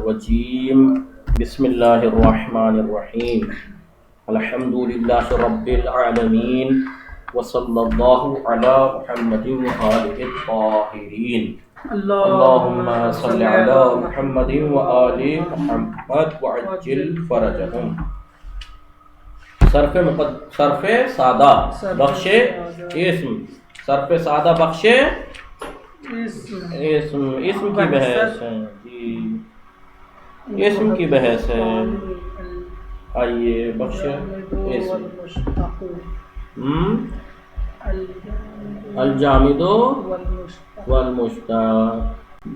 الرجیم بسم اللہ الرحمن الرحیم الحمد للہ رب العالمین وصلی اللہ علی محمد وآلہ الطاہرین اللہم صلی علی محمد وآل محمد وعجل فرجہم۔ صرف سادہ بخش اسم، صرف سادہ بخش اسم کی بحث ہے جی، اسم کی بحث ہے۔ آئیے بخش اسم الجامد والمشتق،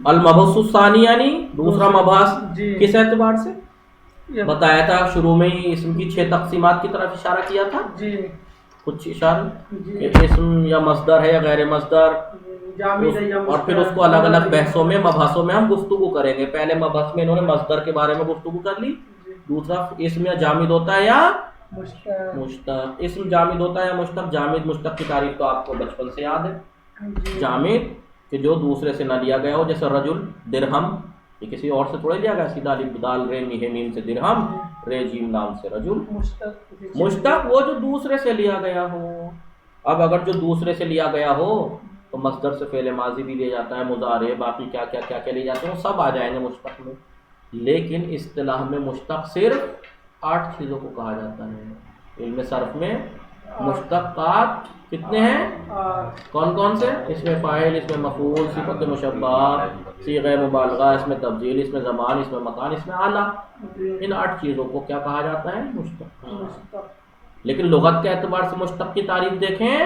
المبحث الثانی یعنی دوسرا مبحث کس اعتبار سے بتایا تھا؟ شروع میں ہی اسم کی 6 تقسیمات کی طرف اشارہ کیا تھا جی، کچھ اشارہ کہ اسم یا مصدر ہے یا غیر مصدر، اور پھر اس کو الگ الگ بحثوں میں مبحثوں میں ہم گفتگو کریں گے۔ پہلے مبحث میں انہوں نے مصدر کے بارے میں گفتگو کر لی، دوسرا اسم یا جامد ہوتا ہے یا مشتق، اسم جامد ہوتا ہے یا مشتق۔ جامد مشتق کی تعریف تو آپ کو بچپن سے یاد ہے۔ جامد کہ جو دوسرے سے نہ لیا گیا ہو، جیسے رجل، درہم، یہ کسی اور سے تھوڑے لیا گیا، سیدھا الف دال رے میم میم سے درہم، رے جیم لام سے رجل۔ مشتق وہ جو دوسرے سے لیا گیا ہو۔ اب اگر جو دوسرے سے لیا گیا ہو تو مصدر سے فعل ماضی بھی لیا جاتا ہے، مضارع، باقی کیا کیا لے جاتے ہیں وہ سب آ جائیں گے مشتق میں۔ لیکن اصطلاح میں مشتق صرف 8 چیزوں کو کہا جاتا ہے۔ علم صرف میں مشتقات کتنے ہیں؟ کون کون سے؟ اس میں فاعل، اس میں مفعول، صفت مشبہ، صیغہ مبالغہ، اس میں تبدیل، اس میں زمان، اس میں مکان، اس میں اعلیٰ۔ ان 8 چیزوں کو کیا کہا جاتا ہے؟ مشتق۔ لیکن لغت کے اعتبار سے مشتق کی تعریف دیکھیں،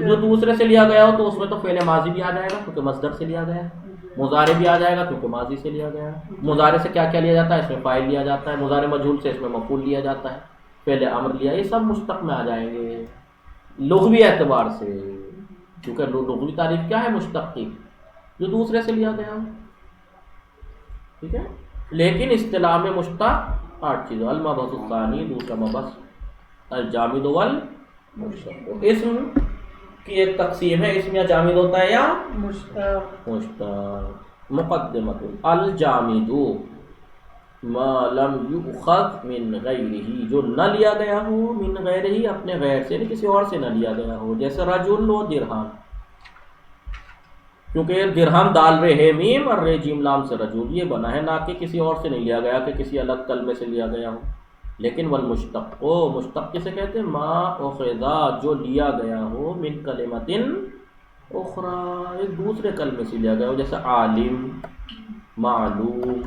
جو دوسرے سے لیا گیا ہو تو اس میں تو فعل ماضی بھی آ جائے گا کیونکہ مصدر سے لیا گیا ہے، مضارع بھی آ جائے گا کیونکہ ماضی سے لیا گیا ہے۔ مضارع سے کیا کیا لیا جاتا ہے؟ اس میں فاعل لیا جاتا ہے، مضارع مجہول سے اس میں مفعول لیا جاتا ہے، فعل امر لیا، یہ سب مشتق میں آ جائیں گے لغوی اعتبار سے، کیونکہ لغوی تعریف کیا ہے مشتق کی؟ جو دوسرے سے لیا گیا ہو، ٹھیک ہے۔ لیکن اصطلاح میں مشتق 8 چیزیں، المبحث الثانی، دوسرا مبحث الجامد والمشتق۔ اسم کی ایک تقسیم ہے، اسم یا جامد ہوتا ہے یا مشتق۔ مقدمۃ الجامد ما لم یؤخذ من غیرہ، جو نہ لیا گیا ہو، من غیرہ اپنے غیر سے، یعنی کسی اور سے نہ لیا گیا ہو، جیسے رجل و درہم، کیونکہ درہم دال رے ہے میم اور رے جیم لام سے رجل، یہ بنا ہے، نہ کہ کسی اور سے نہیں لیا گیا کہ کسی الگ کلمے سے لیا گیا ہو۔ لیکن والمشتق، مشتق کسے کہتے ہیں؟ ما اخذ، جو لیا گیا ہو، من کلمۃ اخری، ایک دوسرے کلمے سے لیا گیا ہو، جیسے عالم، معلوم،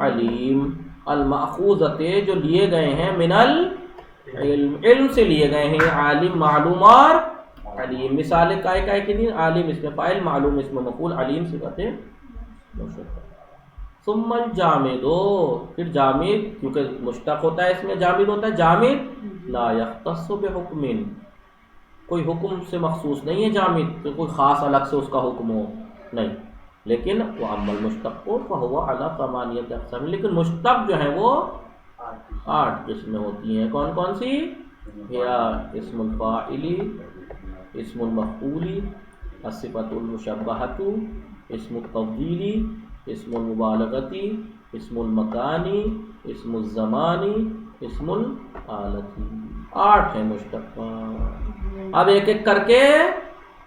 علیم۔ المأخوذۃ، جو لیے گئے ہیں، من العلم، علم سے لیے گئے ہیں، عالم، معلوم اور علیم۔ مثالیں کائے کی نہیں؟ عالم اس میں فاعل، معلوم اس میں مفعول، علیم صفت ہے مشتق۔ ثم الجامد، پھر جامد، کیونکہ مشتق ہوتا ہے اس میں جامد ہوتا ہے، جامد لا یختص بحکم، کوئی حکم سے مخصوص نہیں ہے جامد، کہ کوئی خاص الگ سے اس کا حکم ہو، نہیں۔ لیکن وہ اما المشتق فہو علی 8 اقسام، لیکن مشتق جو ہے وہ 8 قسمیں ہوتی ہیں۔ کون کون سی؟ یا اسم الفاعل، اسم المفعول، الصفۃ المشبہۃ، اسم التفضیل، اسم المبالغتی، اسم المکانی، اسم الزمانی، اسم الآلتی۔ 8 ہیں مشتقات۔ اب ایک ایک کر کے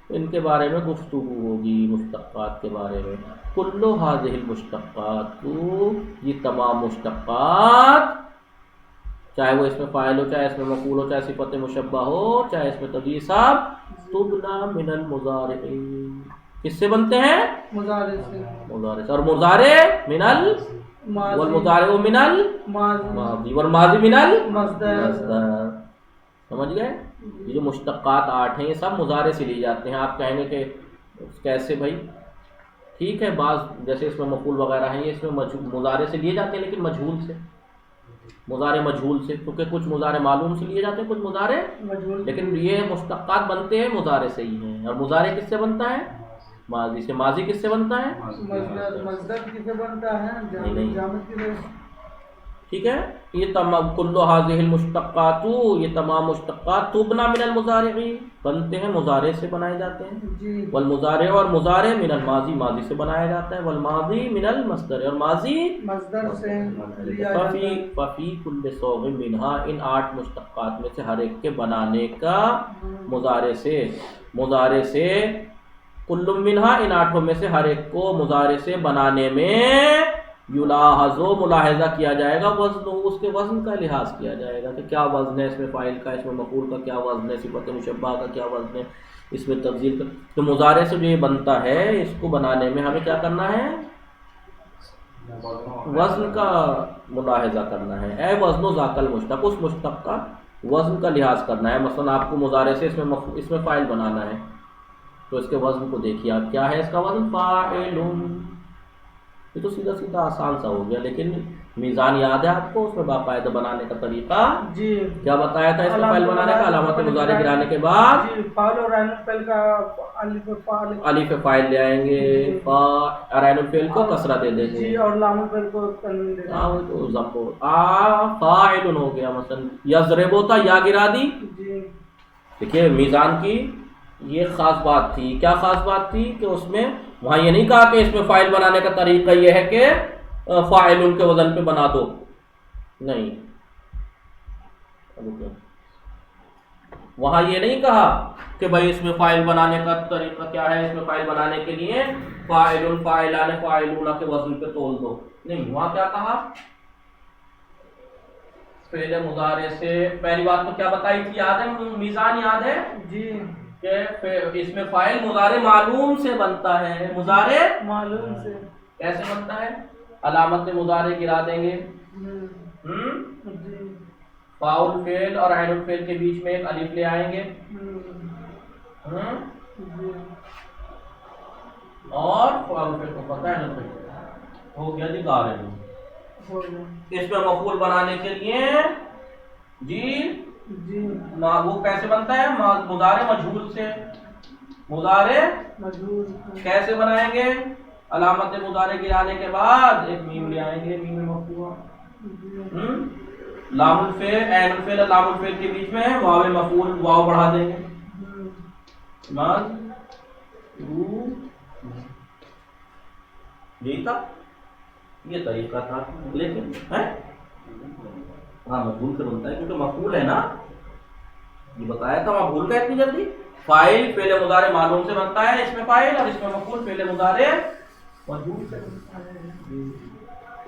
ان کے بارے میں گفتگو ہوگی، مشتقات کے بارے میں۔ کل ہذہ المشتقات، یہ تمام مشتقات، چاہے وہ اس میں فاعل ہو، چاہے اس میں مفعول ہو، چاہے صفت مشبہ ہو، چاہے اس میں تبدیل، سب تبنا من المضارع، کس سے بنتے ہیں؟ مضارع سے، اور مضارع من والمضارع من الماضی، والماضی من المصدر۔ سمجھ گئے؟ یہ جو مشتقات 8 ہیں یہ سب مضارع سے لی جاتے ہیں۔ آپ کہیں گے کہ کیسے بھائی؟ ٹھیک ہے، بعض جیسے اس میں مفعول وغیرہ ہیں، یہ اس میں مضارع سے لیے جاتے ہیں، لیکن مجہول سے، مضارع مجہول سے، کیونکہ کچھ مضارع معلوم سے لیے جاتے ہیں، کچھ مضارع مجہول، لیکن یہ مشتقات بنتے ہیں مضارع سے ہی ہیں۔ اور مضارع کس سے بنتا ہے؟ ماضی سے۔ ماضی کس سے بنتا ہے؟ مصدر کس سے بنتا ہے؟ نہیں، جامد کس سے؟ ٹھیک ہے، یہ تمام کل هذه المشتقات، یہ تمام مشتقات تبنا من المضارع بنتے ہیں، مضارع سے بنائے جاتے ہیں، والمضارع اور مضارع من الماضی ماضی سے بنایا جاتا ہے، والماضی من المصدر اور ماضی مصدر سے لیا جاتا ہے۔ ففی کل صوغ منها، ان 8 مشتقات میں سے ہر ایک کے بنانے کا مضارع سے کل منها، ان 8 میں سے ہر ایک کو مضارع سے بنانے میں یلاحظ ملاحظہ کیا جائے گا، وزن اس کے وزن کا لحاظ کیا جائے گا کہ کیا وزن ہے اس میں فاعل کا، اس میں مفعول کا کیا وزن ہے، صفت مشبہ کا کیا وزن ہے، اس میں تفضیل کا۔ تو مضارع سے جو یہ بنتا ہے اس کو بنانے میں ہمیں کیا کرنا ہے، وزن کا ملاحظہ کرنا ہے۔ اے وزن و ذاک المشتق، اس مشتق کا وزن کا لحاظ کرنا ہے۔ مثلا آپ کو مضارع سے اس میں فاعل بنانا ہے تو اس کے وزن کو دیکھیے آپ، کیا ہے اس کا وزن، فاعل۔ یہ تو سیدھا سیدھا آسان سا ہو گیا، لیکن میزان یاد ہے آپ کو، اس میں باقاعدہ بنانے کا طریقہ کیا بتایا تھا؟ اس میں فاعل بنانے کا علامت مضارع گرانے کے بعد فاعل اور عین الفعل کا الف فاعل لے آئیں گے، عین الفعل کو کسرہ دے دیں گے اور لام الفعل کو تنوین دے دیں گے، ضم فاعل ہو گیا۔ مثلا یضرب ہوتا یا گرا دی، دیکھیے میزان کی یہ خاص بات تھی۔ کیا خاص بات تھی کہ اس میں وہاں یہ نہیں کہا کہ اس میں فاعل بنانے کا طریقہ یہ ہے کہ فاعل ان کے وزن پہ بنا دو، نہیں، وہاں یہ نہیں کہا کہ بھائی اس میں فاعل بنانے کا طریقہ کیا ہے، اس میں فاعل بنانے کے لیے فاعل فاعلان فاعلون کے وزن پہ تول دو، نہیں، وہاں کیا کہا، فعل مضارع سے پہلی بات تو کیا بتائی تھی، یاد ہے، میزان یاد ہے جی، کہ اس میں فاعل مضارع معلوم سے بنتا ہے، مضارع معلوم سے کیسے بنتا ہے، علامت مضارع گرا دیں گے، فاعل فعل اور عین الفعل کے بیچ میں ایک الف لے آئیں گے، اور فاعل فعل کو پتہ ہے ہو گیا جی غارب۔ اس میں مفعول بنانے کے لیے جی وہ کیسے بنتا ہے، مضارع مجہول سے، مضارع مجہول کیسے بنائیں گے، علامت مضارع گرانے کے بعد ایک میم لے آئیں گے، میم مفعول، لام الفعل عین الفعل لام الفعل کے بیچ میں ہے، واو مفعول واو بڑھا دیں گے، یہی تھا، یہ طریقہ تھا، لیکن ہاں مفعول سے بنتا ہے کیونکہ مفعول ہے نا، یہ بتایا تھا مفعول کا اتنی جلدی، فاعل فعل مضارع معلوم سے بنتا ہے، اس میں فاعل اور اس میں مفعول فعل مضارع مجہول سے بنتا ہے،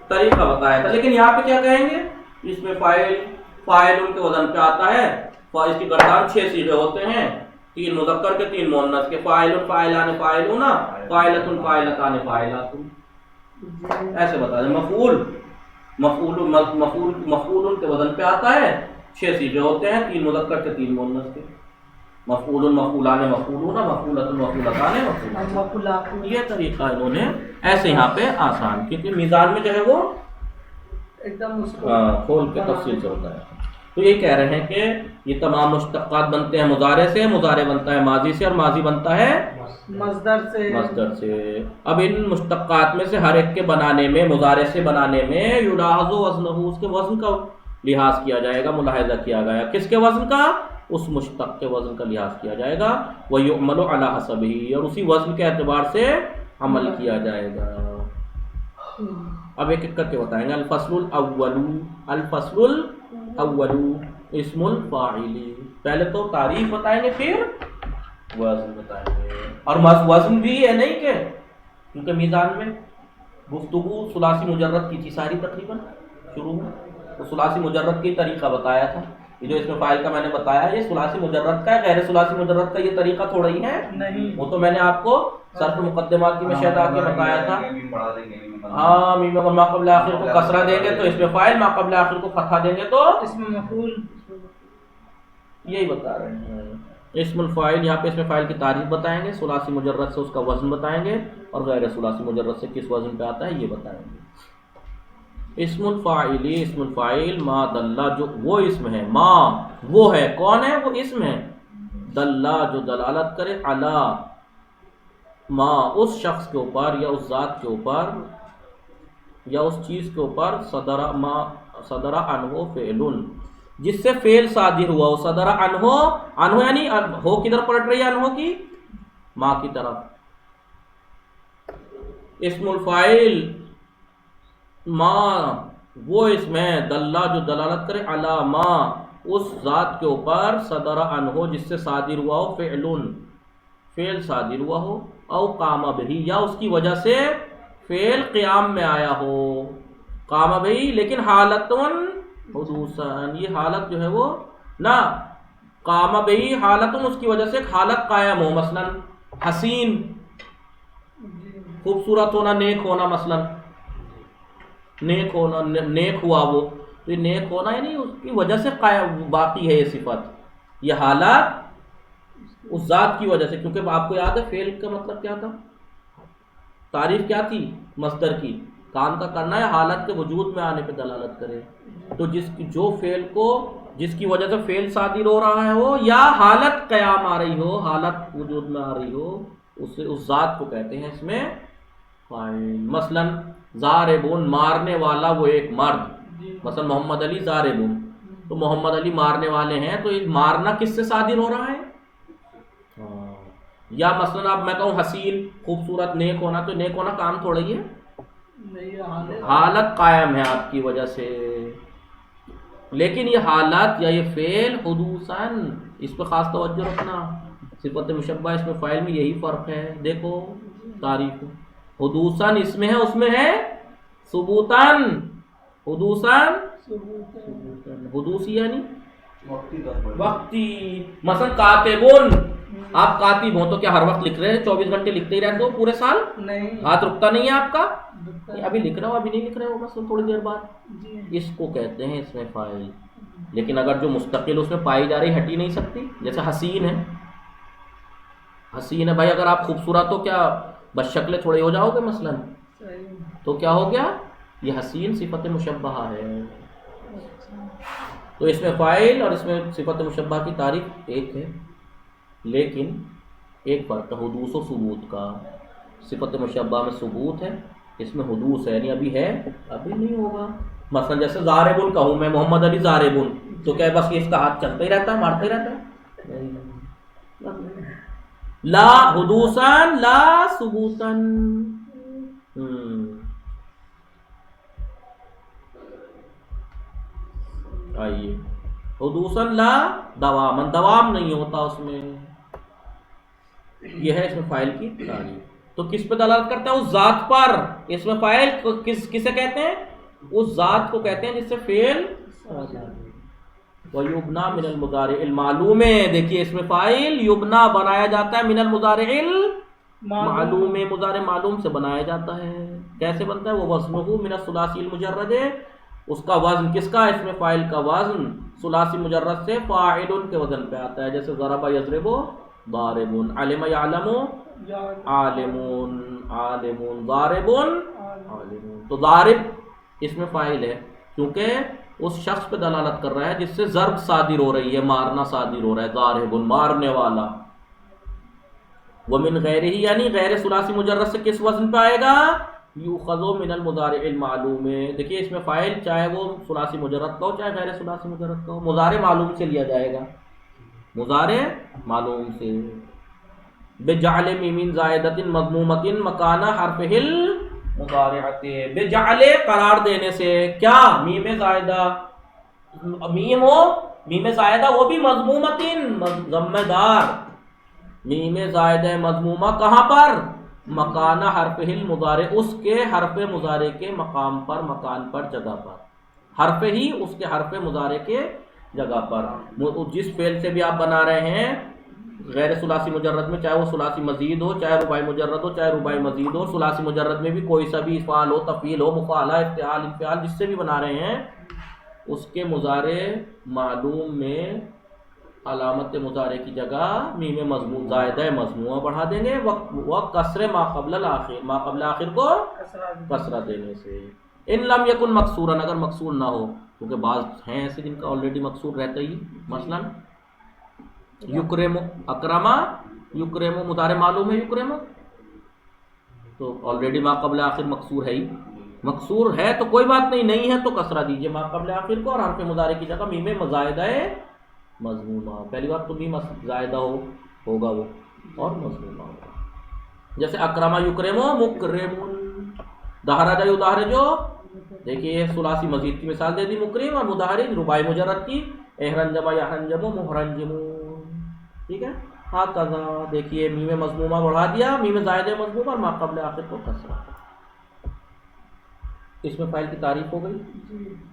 طریقہ بتایا تھا۔ لیکن یہاں پہ کیا کہیں گے، اس میں فاعل ان کے وزن پہ آتا ہے، اس کی گردان 6 صیغے ہوتے ہیں، 3 مذکر کے 3 مؤنث کے، فاعل فاعلان فاعلون فاعلۃ فاعلتان فاعلات، ایسے بتا دیں۔ مفعول کے وزن پہ آتا ہے، 6 صیغے ہوتے ہیں، 3 مذکر کے 3 مؤنث کے، مفعول مفعولان مفعولون مفعولۃ مفعولتان مفعولات، یہ طریقہ انہوں نے ایسے یہاں پہ آسان، کیونکہ میزان میں جو ہے وہ ایک دم کھول کے تفصیل سے ہوتا ہے۔ تو یہ کہہ رہے ہیں کہ یہ تمام مشتقات بنتے ہیں مضارع سے، مضارع بنتا ہے ماضی سے، اور ماضی بنتا ہے مصدر سے۔ اب ان مشتقات میں سے ہر ایک کے بنانے میں، مضارع سے بنانے میں یلاحظ وزنہ، اس کے وزن کا لحاظ کیا جائے گا، ملاحظہ کیا گیا، کس کے وزن کا، اس مشتق کے وزن کا لحاظ کیا جائے گا، وَيُعْمَلُ عَلَى حَسَبِهِ، اور اسی وزن کے اعتبار سے عمل کیا جائے گا۔ اب ایک ایک کر کے بتائیں گے۔ الفصل الاول، الفصل الاول اسم الفاعل، پہلے تو تعریف بتائیں گے پھر وزن بتائیں گے، اور وزن بھی ہے نہیں کہ، کیونکہ میزان میں گفتگو ثلاثی مجرد کی تھی ساری تقریباً شروع میں، تو ثلاثی مجرد کی طریقہ بتایا تھا، یہ جو اس میں فاعل کا میں نے بتایا یہ ثلاثی مجرد کا ہے، غیر ثلاثی مجرد کا یہ طریقہ تھوڑا ہی ہے نہیں، وہ تو میں نے آپ کو صرف مقدمات کی میں شاید آ کے بتایا تھا۔ ہاں، میم ما قبل آخر کو کسرہ دیں گے تو اس میں فاعل، ما قبل آخر کو فتحہ دیں گے تو اس میں مفعول، یہی بتا رہے ہیں۔ اسم الفاعل، یہاں پہ اس میں فاعل کی تعریف بتائیں گے، ثلاثی مجرد سے اس کا وزن بتائیں گے، اور غیر ثلاثی مجرد سے کس وزن پہ آتا ہے یہ بتائیں گے۔ اسم الفاعل، اسم الفاعل ما دلہ، جو وہ اسم ہے، ما وہ ہے، کون ہے، وہ اسم ہے، دلہ جو دلالت کرے، علی ما اس شخص کے اوپر یا اس ذات کے اوپر یا اس چیز کے اوپر، صدر ما صدر عنہ فعل، جس سے فعل صادر ہوا ہو. صدر عنہ، عنہ یعنی ہو کدھر پلٹ رہی ہے عنہ کی؟ ما کی طرف. اسم الفاعل ما وہ اسم ہے دلہ جو دلالت کرے علی ما اس ذات کے اوپر، صدر عنہ جس سے صادر ہوا ہو فعل، فعل صادر ہوا ہو، او قام بہی یا اس کی وجہ سے فعل قیام میں آیا ہو. قام بہی لیکن حالتن حدوثاً، یہ حالت جو ہے وہ نہ قام بہی حالتن اس کی وجہ سے ایک حالت قائم ہو، مثلا حسین خوبصورت ہونا، نیک ہونا، مثلا نیک ہونا، نیک ہوا وہ، تو یہ نیک ہونا یعنی اس کی وجہ سے قائم باقی ہے یہ صفت، یہ حالت اس ذات کی وجہ سے. کیونکہ آپ کو یاد ہے فعل کا مطلب کیا تھا؟ تعریف کیا تھی مصدر کی؟ کام کا کرنا ہے حالت کے وجود میں آنے پہ دلالت کرے. تو جو فعل کو جس کی وجہ سے فعل صادر ہو رہا ہے ہو یا حالت قیام آ رہی ہو، حالت وجود میں آ رہی ہو، اس ذات کو کہتے ہیں اس میں فاعل. مثلا ضاربون مارنے والا وہ ایک مرد، مثلا محمد علی ضاربون، تو محمد علی مارنے والے ہیں، تو یہ مارنا کس سے صادر ہو رہا ہے؟ یا مثلا اب میں کہوں حسین خوبصورت نیک ہونا، تو نیک ہونا کام تھوڑا ہی ہے، حالت قائم ہے آپ کی وجہ سے. لیکن یہ حالت یا یہ فعل حدوثاً، اس پہ خاص توجہ رکھنا. صفت مشبہ اس میں فاعل میں یہی فرق ہے. دیکھو تعریف حدوثاً اس میں ہے، اس میں ہے ثبوتاً. حدوثاً حدوثی یعنی وقتی. مثلا کاتبون، آپ کاتب ہو تو کیا ہر وقت لکھ رہے ہیں؟ 24 گھنٹے لکھتے ہی رہتے ہو پورے سال؟ نہیں. ہاتھ رکتا نہیں ہے آپ کا؟ ابھی لکھ رہا ہو، ابھی نہیں لکھ رہے ہو، بس تھوڑی دیر بعد. اس کو کہتے ہیں اس میں فاعل. لیکن اگر جو مستقل اس میں پائی جا رہی ہٹ ہی نہیں سکتی، جیسے حسین ہے، حسین ہے بھائی، اگر آپ خوبصورت ہو کیا بس شکلیں تھوڑے ہو جاؤ گے مثلا؟ تو کیا ہو گیا؟ یہ حسین صفت مشبہہ ہے. تو اس میں فاعل اور اس میں صفت مشبہہ کی تعریف ایک ہے، لیکن ایک فرق ہے حدوث و ثبوت کا. صفت مشبہہ میں ثبوت ہے، اس میں حدوث ہے، یعنی ابھی ہے ابھی نہیں ہوگا. مثلا جیسے ضاربن کہوں میں محمد علی ضاربن، تو کیا بس اس کا ہاتھ چلتا ہی رہتا ہے، مارتا ہی رہتا ہے؟ لا حدوثاً لا ثبوتاً. آئیے حدوثاً لا دواما، دوام نہیں ہوتا اس میں. یہ ہے اس میں فاعل کی تعریف. تو کس پہ دلالت کرتا ہے؟ اس ذات پر. اس میں فاعل کسے کہتے ہیں؟ اس ذات کو کہتے ہیں جس سے فعل وَيُبْنَى مِنَ الْمُضَارِعِ الْمَعْلُومِ. دیکھیے اس میں فاعل یبنا بنایا جاتا ہے من المضارع المعلوم، مضارع معلوم سے بنایا جاتا ہے. کیسے بنتا ہے؟ وہ وزنہ من الثلاثی المجرد، اس کا وزن کس کا؟ اس میں فاعل کا وزن ثلاثی مجرد سے فاعل کے وزن پہ آتا ہے. جیسے ضرب یضرب ضاربون، علم یعلم عالمون، عالمون، ضاربون عالمون. تو ضارب اس میں فاعل ہے کیونکہ اس شخص پہ دلالت کر رہا ہے جس سے ضرب صادر ہو رہی ہے، مارنا صادر ہو رہا ہے. ضاربون مارنے والا. ومن غیرہ یعنی غیر ثلاثی مجرد سے کس وزن پہ آئے گا؟ یؤخذ من المضارع المعلوم. دیکھیے اس میں فاعل چاہے وہ ثلاثی مجرد کا ہو چاہے غیر ثلاثی مجرد کا ہو، مضارع معلوم سے لیا جائے گا، مضارع معلوم سے. بجعل میم زائدۃ مضمومۃ مکان حرف المضارعۃ، بجعل قرار دینے سے. کیا؟ میم زائدہ، میم ہو میم زائدہ وہ بھی مضمومۃ ضمہ دار. میم زائدہ مضمومہ کہاں پر؟ مکان حرف المضارع، اس کے حرف مضارع کے مقام پر، مکان پر، جگہ پر. حرف ہی اس کے حرف مضارع کے جگہ پر. جس فعل سے بھی آپ بنا رہے ہیں غیر ثلاثی مجرد میں، چاہے وہ ثلاثی مزید ہو، چاہے رباعی مجرد ہو، چاہے رباعی مزید ہو، ثلاثی مجرد میں بھی کوئی سا بھی افعال ہو، تفعیل ہو، مفعلہ، افتعال، انفعال، جس سے بھی بنا رہے ہیں، اس کے مضارع معلوم میں علامت مضارع کی جگہ میم مضموم زائدہ مضمومہ بڑھا دیں گے، وہ کسر ما قبل الآخر، ما قبل آخر کو کسرہ دینے سے. ان لم یکن مکسورا، اگر مکسور نہ ہو، کیونکہ بعض ہیں ایسے جن کا آلریڈی مکسور رہتا ہی. مثلا یکرم، اکرما، یکرم مضارع معلوم ہے، یکرم تو آلریڈی ما قبل آخر مکسور ہے ہی. مکسور ہے تو کوئی بات نہیں، نہیں ہے تو کسرہ دیجیے ما قبل آخر کو، اور حرف مضارع کی جگہ میم مزائدہ مضمومہ، پہلی بات تو میم زائدہ ہوگا وہ اور مضمومہ ہوگا. جیسے اکرما یکرمو مکرمون، دہرجہ یدہرجو، دیکھیے ثلاثی مزید کی مثال دے دی، مکرم اور مدہرج رباعی مجرد کی، احرنجم یحرنجم محرنجمون. ٹھیک ہے. ہاکذا دیکھیے میم مضمومہ بڑھا دیا، میم زائدہ مضمومہ اور ما قبل آخر کو کسرہ. اس میں فاعل کی تعریف ہو گئی،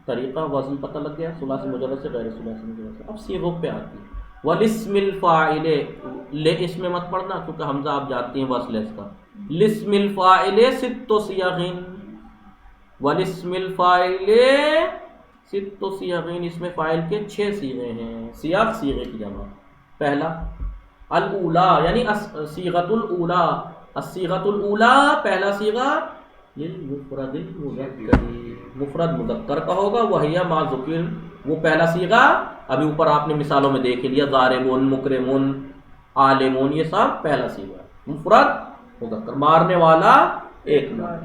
طریقہ وزن پتہ لگ گیا، ثلاثی مجرد سے غیر ثلاثی مجرد سے. اب صیغوں پہ آتی ہے. والاسم الفاعل، لے اس میں مت پڑھنا کیونکہ حمزہ آپ جانتے ہیں وصل ہے اس کا. لاسم الفاعل ست صیغ، والاسم الفاعل ست صیغ، اس میں فاعل کے 6 صیغے ہیں. صیغ صیغے کی جمع. پہلا الاولا یعنی صیغۃ الاولا، الصیغۃ الاولا پہلا صیغہ للمفرد المذکر، مفرد مذکر کا ہوگا. وہی ما ذکر، وہ پہلا صیغہ ابھی اوپر آپ نے مثالوں میں دیکھ لیا، ضاربون مکرمون عالمون، یہ سب پہلا صیغہ مفرد مذکر، مارنے والا ایک مار.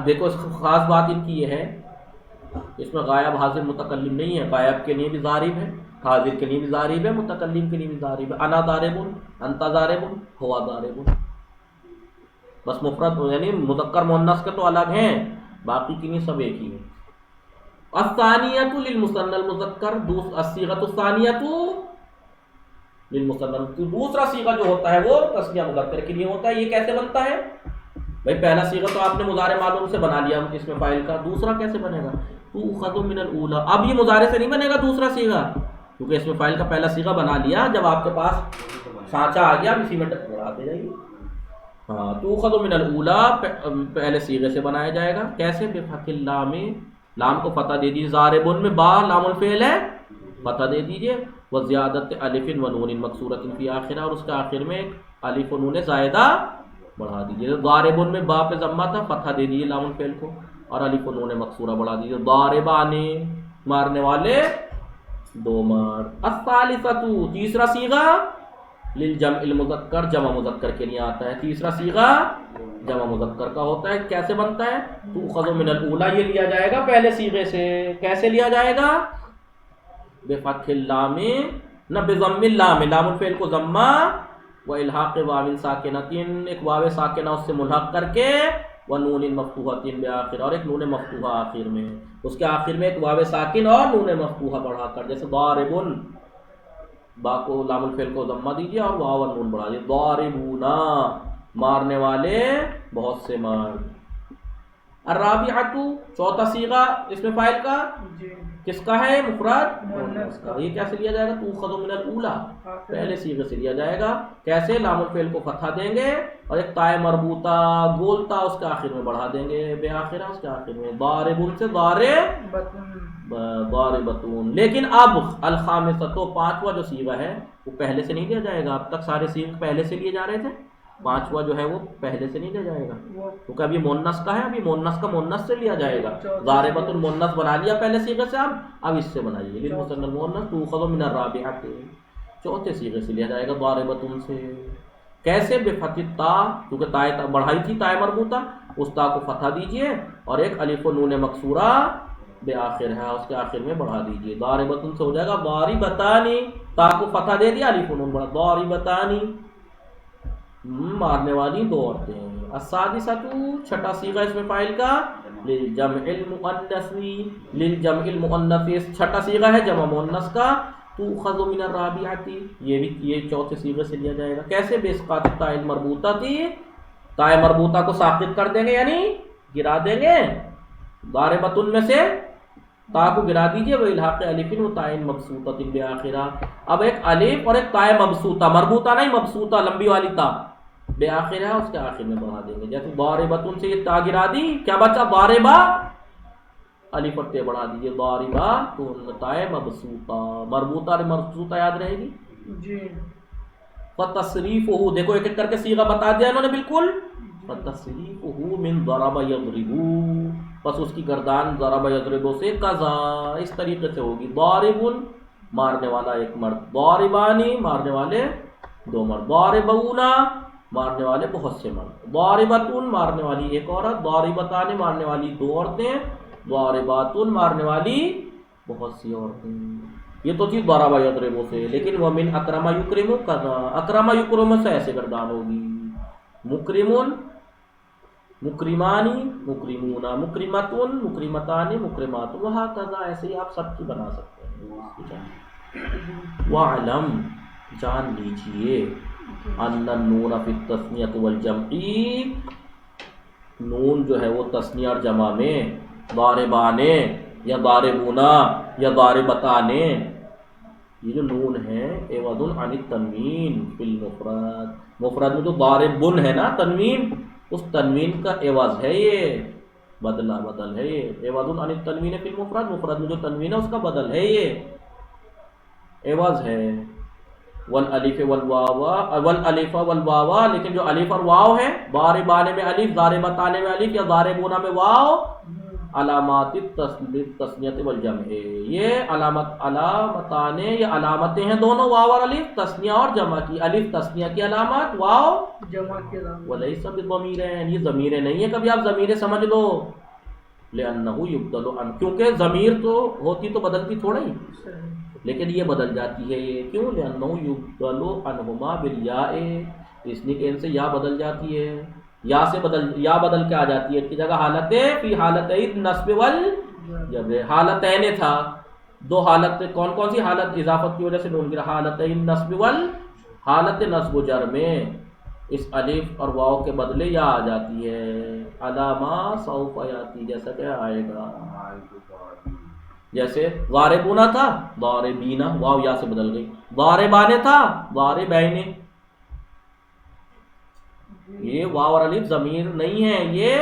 دیکھو اس خاص بات ان کی یہ ہے، اس میں غائب حاضر متکلم نہیں ہے. غائب کے لیے بھی ضارب ہے، حاضر کے لیے بھی ضارب ہے، متکلم کے لیے بھی ضارب ہے. انا ضاربون، انت ضاربون، ہوا ضاربون. بس مفرد یعنی مذکر مؤنث کے تو الگ ہیں، باقی کے لیے سب ایک ہی ہے. الثانیۃ للمثنى المذکر، الصیغۃ الثانیۃ للمثنى، دوسرا صیغہ جو ہوتا ہے وہ تسنیہ مذکر کے لیے ہوتا ہے. یہ کیسے بنتا ہے بھائی؟ پہلا صیغہ تو آپ نے مضارع معلوم سے بنا لیا اس میں فاعل کا، دوسرا کیسے بنے گا؟ تؤخذ من الاولی. اب یہ مضارع سے نہیں بنے گا دوسرا صیغہ، کیونکہ اس میں فاعل کا پہلا صیغہ بنا لیا. جب آپ کے پاس سانچہ آ گیا اسی میں بڑھاتے جائیے. ہاں، تؤخذ من الاولی پہلے صیغے سے بنایا جائے گا. کیسے؟ بفتح اللام، لام کو فتح دے دیجیے. ضاربون میں با لام الفعل ہے، فتح دے دیجیے. وزیادت الف و نون مکسورۃ فی آخرہ، اور اس کے آخر میں ایک الف و نون زائدہ بڑھا دیجیے. ضاربون میں با پہ ضمہ تھا، فتح دے دیجیے لام الفعل کو، اور الف و نون مکسورہ بڑھا دیجیے. ضاربان، مارنے والے دو مار. الثالثۃ، تیسرا صیغہ للجمع المذکر، جمع مذکر کے لیے آتا ہے. تیسرا صیغہ جمع مذکر کا ہوتا ہے. کیسے بنتا ہے؟ تؤخذ من الاولی، یہ لیا جائے گا پہلے صیغے سے. کیسے لیا جائے گا؟ بفتح اللام، نہ بضم اللام، لام الفعل کو ضمہ، والحاق واو ساکنۃ، ایک واو ساکنہ اس سے ملحق کر کے، ونون مفتوحۃ بآخر، اور ایک نون مفتوحہ آخر میں. اس کے آخر میں ایک واو ساکن اور نون مفتوحہ بڑھا کر، جیسے ضاربن، با کو لام الفعل کو ضمہ دیجیے اور واو اور نون بڑھا دیجیے. ضاربونا، مارنے والے بہت سے مار. الرابعۃ، چوتھا صیغہ اس میں فاعل کا کس کا ہے؟ مفرد مؤنث کا. یہ کیسے لیا جائے گا؟ تؤخذ من الاولی، پہلے صیغے سے لیا جائے گا. کیسے؟ لام الفعل کو فتحہ دیں گے اور ایک تائے مربوطہ گولتا اس کے آخر میں بڑھا دیں گے، بے آخرہ اس کے آخر میں. ضاربون سے ضاربتون. لیکن اب الخامسۃ، پانچواں جو صیغہ ہے وہ پہلے سے نہیں لیا جائے گا. اب تک سارے صیغے پہلے سے لیے جا رہے تھے، پانچواں جو ہے وہ پہلے سے نہیں لیا جائے گا کیونکہ ابھی مؤنث کا ہے. ابھی مؤنث کا مؤنث سے لیا جائے گا. ضاربۃ المؤنث بنا لیا پہلے صیغے سے، اب اس سے بنائیے للمثنى المؤنث تؤخذ من الرابعۃ، چوتھے صیغے سے لیا جائے گا ضاربۃ سے. کیسے؟ بفتح التا، کیونکہ تائے بڑھائی تھی تائے مربوطہ، اس تا کو فتح دیجیے اور ایک الف و نون مکسورہ بے آخر ہے اس کے آخر میں بڑھا دیجیے. ضاربۃ سے ہو جائے گا ضاربتان، تا کو فتح دے دیا، الف و نون بڑھا، ضاربتان، مارنے والی دو عورتیں. السادسۃ، چھٹا صیغہ اس میں فاعل کا للجمع المؤنث، للجمع المؤنث چھٹا صیغہ ہے جمع مؤنث کا. تؤخذ من الرابعۃ، یہ چوتھے صیغے سے لیا جائے گا. کیسے؟ باسقاط التاء المربوطہ، تائے مربوطہ کو ساقط کر دیں گے یعنی گرا دیں گے. ضاربۃ میں سے تا کو گرا دیجیے، والحاق الف و تاء مبسوطۃ بآخرہ. اب ایک الف اور ایک تائے مبسوطہ، مربوطہ نہیں مبسوطہ، لمبی والی تا بے آخر ہے اس کے آخر میں بڑھا دیں گے. جیسے ضاربۃ سے یہ تا گرا دی، کیا بچا؟ ضاربہ، الف اور تے بڑھا دیجیے. ضاربہ تو تائے مبسوطہ، مربوطہ اور مبسوطہ یاد رہے گی جی. فتصریفہ، دیکھو ایک ایک کر کے صیغہ بتا دیا انہوں نے بالکل. فتصریفہ من ضرب یضرب، بس اس کی گردان ضرب یضرب سے قضا، اس طریقے سے ہوگی. ضارب، مارنے والا ایک مرد. ضاربانی، مارنے والے دو مرد. ضاربونا، مارنے والے بہت سے مرد. ضاربتن مارنے والی ایک عورت. ضاربتان مارنے والی دو عورتیں. ضارباتن مارنے والی بہت سی عورتیں. یہ تو تھی ضرب یضرب سے. لیکن ومن اکرم یکرم کذا. اکرم یکرم سے ایسے گردان ہوگی. مکرمن مکرمانی مکرمون مکرمتن مکرمتان مکرمات وہکذا. ایسے ہی آپ سب کی بنا سکتے ہیں. وَعْلَمْ جان لیجئے ان النون فی التثنیۃ والجمع نون جو ہے وہ تثنیہ اور جمع میں ضاربانے یا ضاربونا یا ضاربتانے یہ جو نون ہے عوض عن التنوین فی المفرد. مفرد میں جو ضاربن ہے نا تنوین اس تنوین کا عوض ہے یہ بدل ہے یہ عوض عن التنوین فی المفرد. مفرد میں جو تنوین ہے اس کا بدل ہے یہ عوض ہے. والالف والواو والالف والواو لیکن جو الف اور واو ہے ضاربان میں الف ضاربتان میں الف یا ضاربون میں واو علامات التثنیۃ والجمع یہ علامتان یہ علامتیں ہیں دونوں واو اور الف تثنیہ اور جمع کی. الف تثنیہ کی علامات واو جمع کی علامات. ولیس بضمیرین یہ ضمیریں نہیں ہے کبھی آپ ضمیریں سمجھ لو. لأنه یبدل عن کیونکہ ضمیر تو ہوتی تو بدلتی تھوڑا ہی لیکن یہ بدل جاتی ہے یہ کیوں لأنه یبدل عنہما بالیاء اس لیے کہ ان سے یا بدل جاتی ہے یا سے یا بدل کے آ جاتی ہے کی جگہ حالت فی حالتین نصب والجر. حالتین تھا دو حالت کون کون سی حالت اضافت کی وجہ سے نون گرا حالتین نصب حالت نصب و جر میں اس الف اور واو کے بدلے یا آ جاتی ہے. علامہ سوف یاتی جیسا کہ آئے گا. جیسے ضاربونا تھا ضاربینا واو یا سے بدل گئی. ضاربانے تھا ضاربین یہ واو اور الف ضمیر نہیں ہے یہ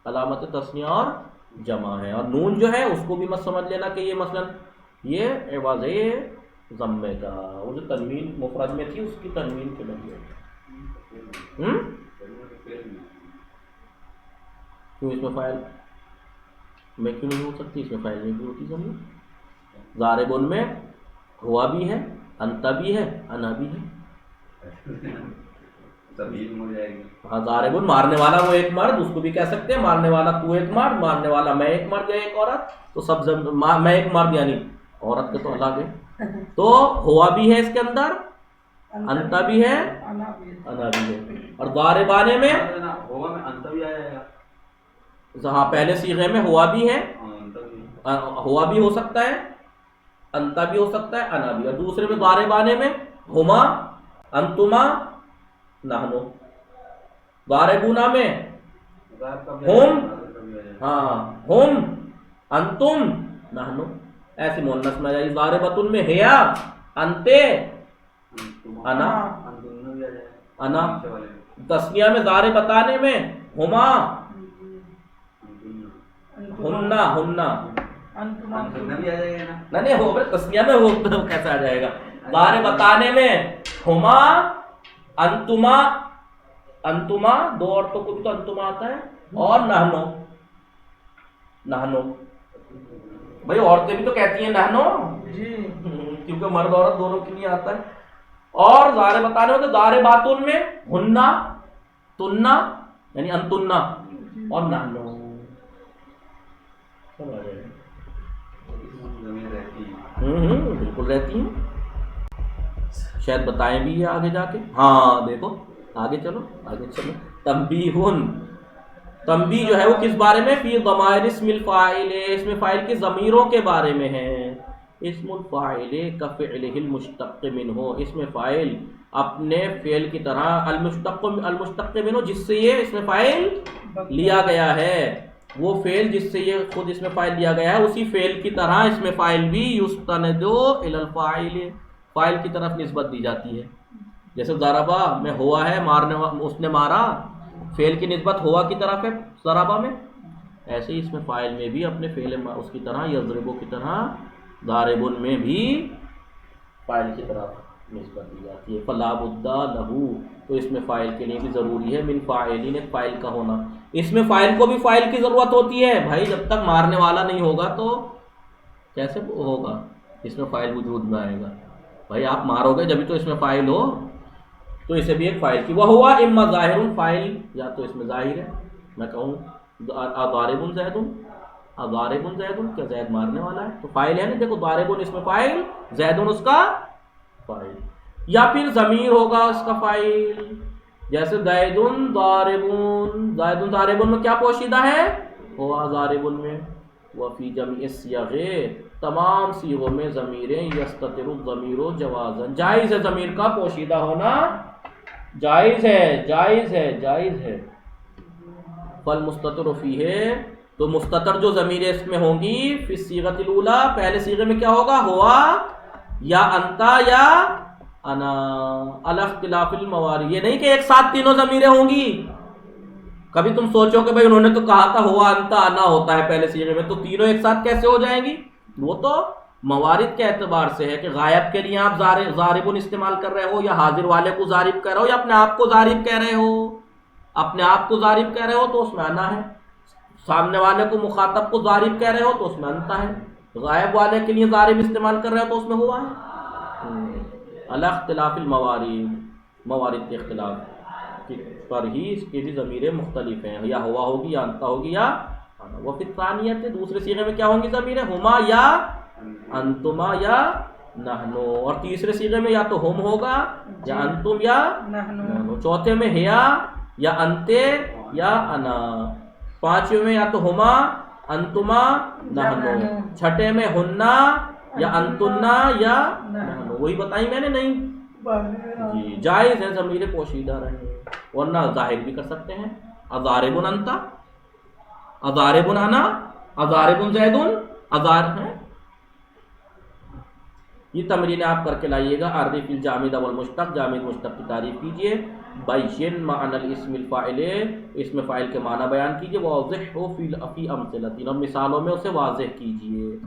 علامت تثنیہ اور جمع ہے. اور نون جو ہے اس کو بھی مت سمجھ لینا کہ یہ مثلا یہ عوض ہے ضمے کا. وہ جو تنوین مفرد میں تھی اس کی تنوین کے بدلے کیوں اس میں فاعل میں کیوں نہیں ہو سکتی اس میں فاعل میں بھی ہوتی ضمیر. ضاربن میں ہوا بھی ہے انت بھی ہے انا بھی ہے. ہاں ضاربن مارنے والا وہ ایک مرد اس کو بھی کہہ سکتے ہیں مارنے والا تو ایک مرد مارنے والا میں ایک مرد یا ایک عورت تو سب میں ایک مرد یعنی عورت کے تو الگ ہے. تو ہوا بھی ہے اس کے اندر انت بھی ہے انا بھی ہے. اور ضاربانے میں ہوا میں انت بھی آیا ہے. ہاں پہلے صیغے میں ہوا بھی ہے ہوا بھی ہو سکتا ہے انتا بھی ہو سکتا ہے انا بھی. اور دوسرے میں ضاربانے میں ہما انتما نحنو. ضاربونا میں ہم ہاں ہم انتم نحنو ایسی مؤنث میں جائے. ضاربتن میں ہیا انتے انا انا. تسنیہ میں ضاربتانے میں ہما ہننا ہننا نہیں ہو تسنیہ میں وہ کیسا آ جائے گا. ضاربتانے میں ہما انتما انتما دو عورتوں کو بھی تو انتما آتا ہے. اور نحنو نحنو بھائی عورتیں بھی تو کہتی ہیں نحنو کیونکہ مرد عورت دونوں کے لیے آتا ہے. اور ضاربتانے میں تو ضارباتن میں ہننا تننا یعنی انتننا اور نحنو بالکل رہتی ہیں. شاید بتائیں بھی یہ آگے جا کے. ہاں دیکھو آگے چلو تنبیہن. تنبیہ جو ہے وہ کس بارے میں فی ضمائر اسم الفاعل اس میں فاعل کی ضمیروں کے بارے میں ہے. اسم الفاعل کفعلہ المشتق منہ اس میں فاعل اپنے فعل کی طرح المشتق منہ جس سے یہ اس میں فاعل لیا گیا ہے وہ فعل جس سے یہ خود اس میں فاعل لیا گیا ہے اسی فعل کی طرح اس میں فاعل بھی یستند الی الفاعل فاعل کی طرف نسبت دی جاتی ہے. جیسے ضربہ میں ہوا ہے مارنے اس نے مارا فعل کی نسبت ہوا کی طرف ہے ضربہ میں. ایسے ہی اس میں فاعل میں بھی اپنے فعل اس کی طرح یضربو کی طرح ضاربن میں بھی فاعل کی طرف نسبت دی جاتی ہے. فلا بد لہ تو اس میں فاعل کے لیے بھی ضروری ہے من فاعلین فاعل کا ہونا. اس میں فاعل کو بھی فاعل کی ضرورت ہوتی ہے بھائی. جب تک مارنے والا نہیں ہوگا تو کیسے ہوگا اس میں فاعل وجود میں آئے گا. بھائی آپ مارو گے جبھی تو اس میں فاعل ہو. تو اسے بھی ایک فاعل کی. وہ ہوا اما ظاہر فاعل، یا تو اس میں ظاہر ہے، میں کہوں ضارب زید، ضارب زید، کیا زید مارنے والا ہے، تو فاعل ہے نا. دیکھو ضارب اس میں فاعل، زید اس کا فاعل. یا پھر ضمیر ہوگا اس کا فاعل، جیسے زید ضارب، زید ضارب میں کیا پوشیدہ ہے، ہوا ضارب میں. وفی جميع الصيغ، تمام صیغوں میں ضمیریں یستتر الضمیر جوازا، جائز ہے ضمیر کا پوشیدہ ہونا، جائز ہے، جائز ہے، جائز ہے. فالمستتر فیہ، تو مستتر جو ضمیریں اس میں ہوں گی، فی الصیغۃ الاولی، پہلے صیغے میں کیا ہوگا، ہوا یا انتا یا انا، علی اختلاف الموارد. یہ نہیں کہ ایک ساتھ تینوں ضمیریں ہوں گی. کبھی تم سوچو کہ بھائی انہوں نے تو کہا تھا ہوا انتا انا ہوتا ہے پہلے صیغے میں، تو تینوں ایک ساتھ کیسے ہو جائیں گی؟ وہ تو موارد کے اعتبار سے ہے کہ غائب کے لیے آپ ضارب استعمال کر رہے ہو، یا حاضر والے کو ضارب کہہ رہے ہو، یا اپنے آپ کو ضارب کہہ رہے ہو. اپنے آپ کو ضارب کہہ رہے ہو تو اس میں انا ہے، سامنے والے کو مخاطب کو ضارب کہہ رہے ہو تو اس میں انتا ہے، غائب والے کے لیے ضارب استعمال کر رہے ہو تو اس میں ہوا ہے. علی اختلاف الموارد، موارد کے اختلاف پر ہی اس کی بھی ضمیریں مختلف ہیں، یا ہوا ہوگی یا انتا ہوگی یا انا. وہ پھر ثانیت، دوسرے صیغے میں کیا ہوں گی ضمیریں، ہما یا انتما یا نحنو. اور تیسرے صیغے میں یا تو ہم ہوگا یا انتم یا نحنو. چوتھے میں ہیا یا انتے یا انا. پانچویں میں یا تو ہما انتما نحنو. چھٹے میں ہننا یا انتنا یا نحنو. وہی بتائی میں نے نہیں جی. جائز ہے ضمیریں پوشیدہ رہے، ورنہ ظاہر بھی کر سکتے ہیں. اضارب انتا، اضارب انا، اضارب زید، اضارب ہے. یہ تمرین آپ کر کے لائیے گا. عرف الجامد والمشتق، جامد مشتق کی تعریف کیجیے. بین معنی الاسم الفاعل، اسم فاعل کے معنی بیان کیجیے. واضحہ فی امثلۃ، اور مثالوں میں اسے واضح کیجیے.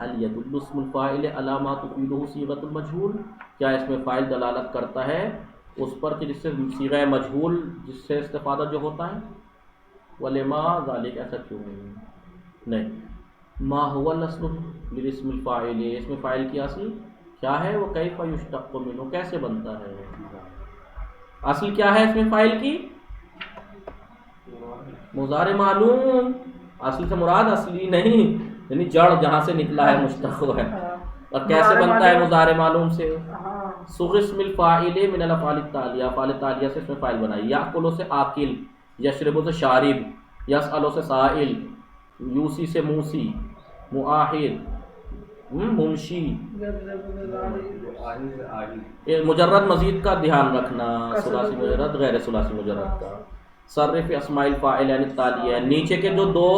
هل يدل اسم الفاعل على ما تفيده صيغة المجهول، کیا اس میں فاعل دلالت کرتا ہے اس پر کہ جس سے صیغہ مجہول جس سے استفادہ جو ہوتا ہے. ولما ذلك، ایسا کیوں نہیں. ما هو الاصل للاسم الفاعل، اسم فاعل کی اصل کیا ہے، وہ کیف یشتق منه، کیسے بنتا ہے. اصل کیا ہے اسم فاعل کی، مضارع معلوم. اصل سے مراد اصلی نہیں، یعنی جڑ جہاں سے نکلا ہے مشتق ہے. اور کیسے بنتا ہے مضارع معلوم سے، صغ اسم الفاعل من الافعال التالیہ، افعال تالیہ سے اس میں فاعل بنائی. یاکل سے آکل، یشرب سے شارب، یسأل سے سائل، یوسی سے موسی، معاہد، منشی. مجرد مزید کا دھیان رکھنا، ثلاثی مجرد غیر ثلاثی مجرد کا. صرف اسماء الفاعل یعنی التالیہ، نیچے کے جو دو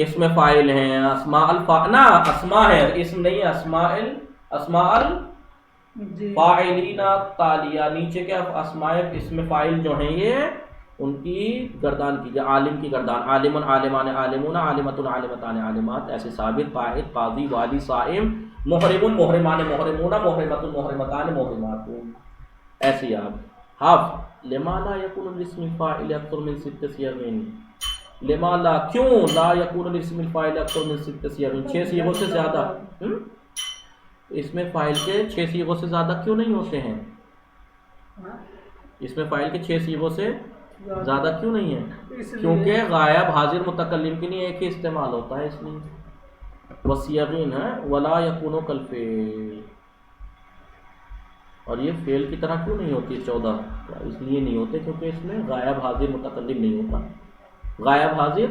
اسم فاعل ہیں، اسماء نا اسماء ہے، اسم نہیں، اسماء الفاعلین تالیہ. نیچے کے اسماء اسم فاعل جو ہیں یہ ان کی گردان کیجیے. عالم کی گردان، عالمن عالمان عالمون، عالمۃ عالمتان عالمات، ایسے ثابت، قائد قاضی والی صائم، محرم محرمان محرمون، محرمۃ محرمتان محرمات، ایسے ہی آپ. حاف لما لا یکون الاسم الفاعل اکثر من ست صیغ، لما لا، کیوں لا یکون الاسم الفاعل اکثر من ست صیغ، 6 صیغوں سے زیادہ اس میں فاعل کے 6 صیغوں سے زیادہ کیوں نہیں ہوتے ہیں. اس میں فاعل کے 6 صیغوں سے زیادہ کیوں نہیں ہے، کیونکہ غائب حاضر متکلم کے لیے ایک ہی استعمال ہوتا ہے، اس لیے. وصیغین ہے ولا یکون کالفعل، اور یہ فعل کی طرح کیوں نہیں ہوتی 14، اس لیے نہیں ہوتے کیونکہ اس میں غائب حاضر متکلم نہیں ہوتا. غائب حاضر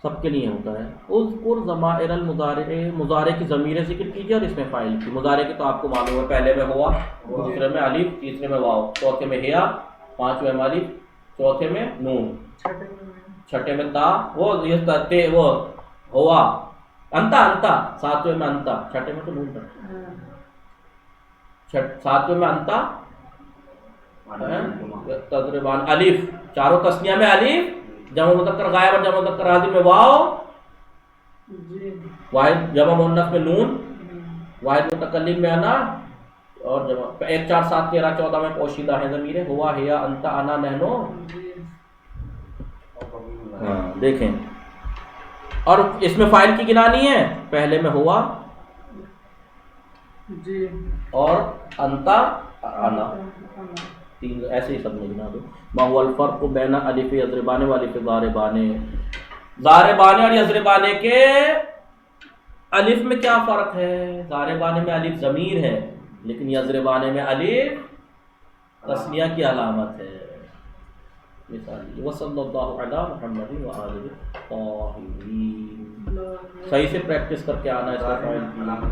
سب کے لیے ہوتا ہے. اذکر ضمائر المضارع، مضارع کی ضمیریں ذکر کیجیے اور اس میں فاعل کی. مضارع کی تو آپ کو معلوم ہے، پہلے میں ہوا، دوسرے میں الف، تیسرے میں واو، چوتھے میں ہیا، پانچویں میں الف، چوتھے میں نون، چھٹے میں تا، وہ ہوا، انتا، ساتویں میں انتا، چھٹے میں تو نون تھا، ساتویں میں انتا، تضربان الف، چاروں تسنیہ میں الف، جمع مذکر غائب اور جمع مذکر حاضر میں واو، واحد جمع مؤنث میں نون، واحد متکلم میں انا، اور جمع 1 4 7 13 14 میں پوشیدہ ہیں ضمیریں، ہوا، ہیا، انتا، انا، نحنو. دیکھیں، اور اس میں فاعل کی گنانی ہے، پہلے میں ہوا اور انتا، انا. تین ایسے ہی سب لکھنا دو. ما هو الفرق بین الف یضربان و الف ضاربان. ضاربان اور یضربان کے الف میں کیا فرق ہے؟ ضاربان میں الف ضمیر ہے لیکن یضربان میں الف تثنیہ کی علامت ہے. مثال وصلی اللہ علی محمد و آلہ الطاہرین. صحیح سے پریکٹس کر کے آنا اس کا.